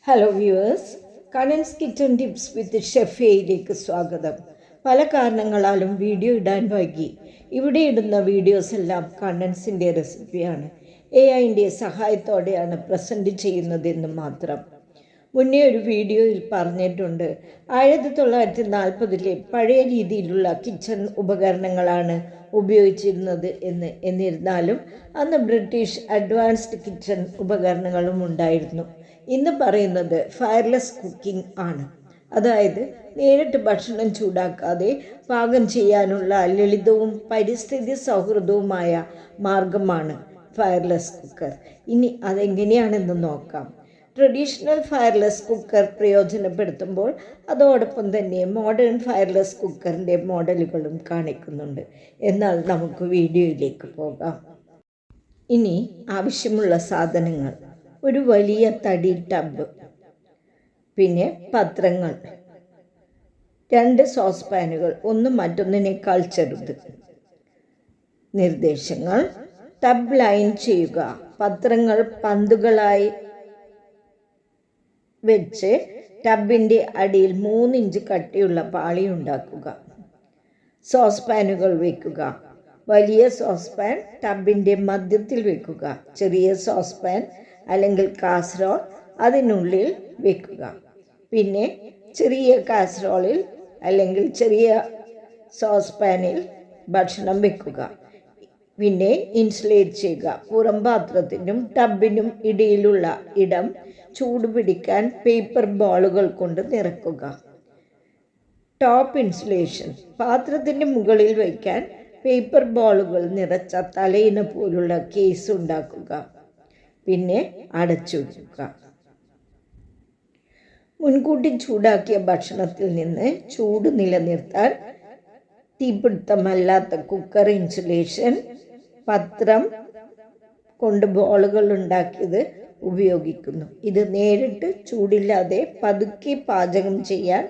Hello viewers, Kannans kitchen tips വിത്ത് chef എയിലേക്ക് സ്വാഗതം. പല കാരണങ്ങളാലും വീഡിയോ ഇടാൻ വൈകി. ഇവിടെ ഇടുന്ന വീഡിയോസ് എല്ലാം കണ്ണൻസിൻ്റെ റെസിപ്പിയാണ്. AI-ൻ്റെ സഹായത്തോടെയാണ് പ്രസൻറ്റ് ചെയ്യുന്നതെന്ന് മാത്രം. മുന്നേ ഒരു വീഡിയോയിൽ പറഞ്ഞിട്ടുണ്ട്, 1940-ലെ പഴയ രീതിയിലുള്ള കിച്ചൺ ഉപകരണങ്ങളാണ് ഉപയോഗിച്ചിരുന്നത് എന്ന്. എന്നിരുന്നാലും അന്ന് ബ്രിട്ടീഷ് അഡ്വാൻസ്ഡ് കിച്ചൺ ഉപകരണങ്ങളും ഉണ്ടായിരുന്നു. ഇന്ന് പറയുന്നത് ഫയർലെസ് കുക്കിംഗ് ആണ്. അതായത് നേരിട്ട് ഭക്ഷണം ചൂടാക്കാതെ പാകം ചെയ്യാനുള്ള ലളിതവും പരിസ്ഥിതി സൗഹൃദവുമായ മാർഗമാണ് ഫയർലെസ് കുക്കർ. ഇനി അതെങ്ങനെയാണെന്ന് നോക്കാം. ട്രഡീഷണൽ ഫയർലെസ് കുക്കർ പ്രയോജനപ്പെടുത്തുമ്പോൾ അതോടൊപ്പം തന്നെ മോഡേൺ ഫയർലെസ് കുക്കറിൻ്റെ മോഡലുകളും കാണിക്കുന്നുണ്ട്. എന്നാൽ നമുക്ക് വീഡിയോയിലേക്ക് പോകാം. ഇനി ആവശ്യമുള്ള സാധനങ്ങൾ: ഒരു വലിയ തടി ടബ്, പിന്നെ പത്രങ്ങൾ, 2 സോസ് പാനുകൾ, ഒന്ന് മറ്റൊന്നിനേക്കാൾ ചെറുത്. നിർദ്ദേശങ്ങൾ: ടബ് ലൈൻ ചെയ്യുക. പത്രങ്ങൾ പന്തുകളായി വെച്ച് ടബിൻ്റെ അടിയിൽ 3 ഇഞ്ച് കട്ടിയുള്ള പാളി ഉണ്ടാക്കുക. സോസ് പാനുകൾ വയ്ക്കുക. വലിയ സോസ് പാൻ ടബിൻ്റെ മധ്യത്തിൽ വെക്കുക. ചെറിയ സോസ് പാൻ അല്ലെങ്കിൽ കാസറോൾ അതിനുള്ളിൽ വെക്കുക. പിന്നെ ചെറിയ കാസറോളിൽ അല്ലെങ്കിൽ ചെറിയ സോസ് പാനിൽ ഭക്ഷണം വെക്കുക. പിന്നെ ഇൻസുലേറ്റ് ചെയ്യുക. പുറം പാത്രത്തിനും ടബിനും ഇടയിലുള്ള ഇടം ചൂട് പിടിക്കാൻ പേപ്പർ ബോളുകൾ കൊണ്ട് നിറക്കുക. ടോപ്പ് ഇൻസുലേഷൻ: പാത്രത്തിൻ്റെ മുകളിൽ വയ്ക്കാൻ പേപ്പർ ബോളുകൾ നിറച്ച തലയിണ പോലുള്ള കേസ് ഉണ്ടാക്കുക. പിന്നെ അടച്ചു വയ്ക്കുക. മുൻകൂട്ടി ചൂടാക്കിയ ഭക്ഷണത്തിൽ നിന്ന് ചൂട് നിലനിർത്താൻ തീപിടുത്തമല്ലാത്ത കുക്കർ ഇൻസുലേഷൻ പത്രം കൊണ്ട് ബോളുകൾ ഉണ്ടാക്കിയത് ഉപയോഗിക്കുന്നു. ഇത് നേരിട്ട് ചൂടില്ലാതെ പതുക്കെ പാചകം ചെയ്യാൻ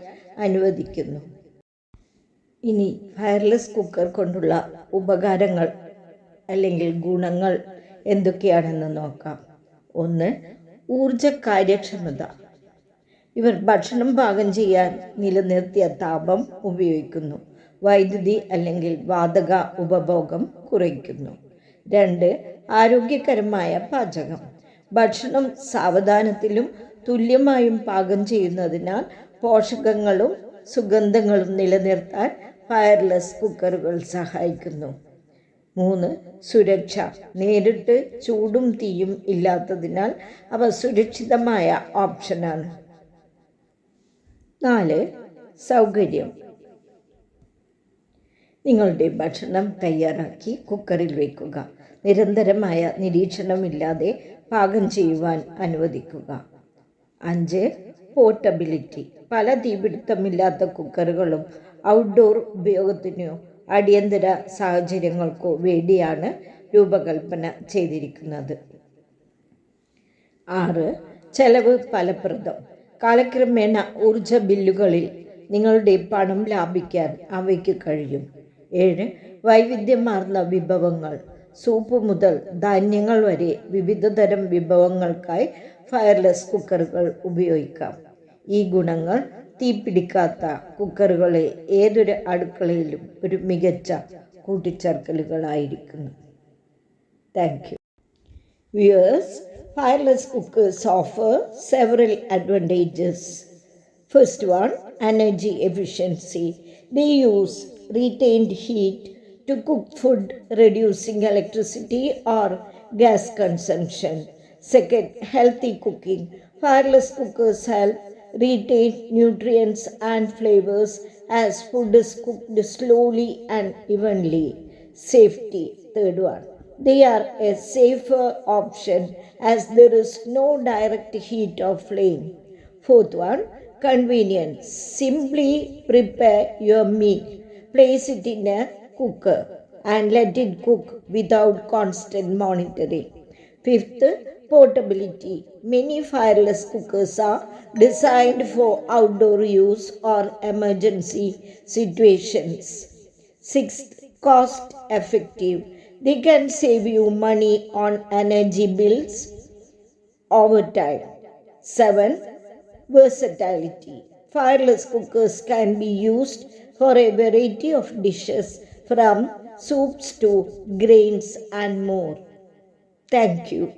അനുവദിക്കുന്നു. ഇനി ഫയർലെസ് കുക്കർ കൊണ്ടുള്ള ഉപകാരങ്ങൾ അല്ലെങ്കിൽ ഗുണങ്ങൾ എന്തൊക്കെയാണെന്ന് നോക്കാം. 1. ഊർജ കാര്യക്ഷമത. ഇവർ ഭക്ഷണം പാകം ചെയ്യാൻ നിലനിർത്തിയ താപം ഉപയോഗിക്കുന്നു. വൈദ്യുതി അല്ലെങ്കിൽ വാതക ഉപഭോഗം കുറയ്ക്കുന്നു. 2. ആരോഗ്യകരമായ പാചകം. ഭക്ഷണം സാവധാനത്തിലും തുല്യമായും പാകം ചെയ്യുന്നതിനാൽ പോഷകങ്ങളും സുഗന്ധങ്ങളും നിലനിർത്താൻ ഫയർലെസ് കുക്കറുകൾ സഹായിക്കുന്നു. 3. സുരക്ഷ. നേരിട്ട് ചൂടും തീയും ഇല്ലാത്തതിനാൽ അവ സുരക്ഷിതമായ ഓപ്ഷനാണ്. 4. സൗകര്യം. നിങ്ങളുടെ ഭക്ഷണം തയ്യാറാക്കി കുക്കറിൽ വയ്ക്കുക. നിരന്തരമായ നിരീക്ഷണമില്ലാതെ പാകം ചെയ്യുവാൻ അനുവദിക്കുക. 5. പോർട്ടബിലിറ്റി. പല തീപിടുത്തമില്ലാത്ത കുക്കറുകളും ഔട്ട്ഡോർ ഉപയോഗത്തിനോ അടിയന്തര സാഹചര്യങ്ങൾക്കോ വേണ്ടിയാണ് രൂപകൽപ്പന ചെയ്തിരിക്കുന്നത്. 6. ചെലവ് ഫലപ്രദം. കാലക്രമേണ ഊർജ ബില്ലുകളിൽ നിങ്ങളുടെ പണം ലാഭിക്കാൻ അവയ്ക്ക് കഴിയും. 7. വൈവിധ്യമാർന്ന വിഭവങ്ങൾ. സൂപ്പ് മുതൽ ധാന്യങ്ങൾ വരെ വിവിധതരം വിഭവങ്ങൾക്കായി ഫയർലെസ് കുക്കറുകൾ ഉപയോഗിക്കാം. ഈ ഗുണങ്ങൾ തീപിടിക്കാത്ത കുക്കറുകളെ ഏതൊരു അടുക്കളയിലും ഒരു മികച്ച കൂട്ടിച്ചേർക്കലുകളായിരിക്കുന്നു. Thank you. Viewers, fireless cookers offer several advantages. First one, energy efficiency. They use retained heat to cook food, reducing electricity or gas consumption. Second, healthy cooking. Fireless cookers help retain nutrients and flavors as food is cooked slowly and evenly. Safety. Third one, they are a safer option as there is no direct heat or flame. Fourth one, convenience. Simply prepare your meal, place it in a cooker and let it cook without constant monitoring. Fifth, portability. Many fireless cookers are designed for outdoor use or emergency situations. Sixth, cost effective. They can save you money on energy bills over time. 7. Versatility. Fireless cookers can be used for a variety of dishes from soups to grains and more. Thank you.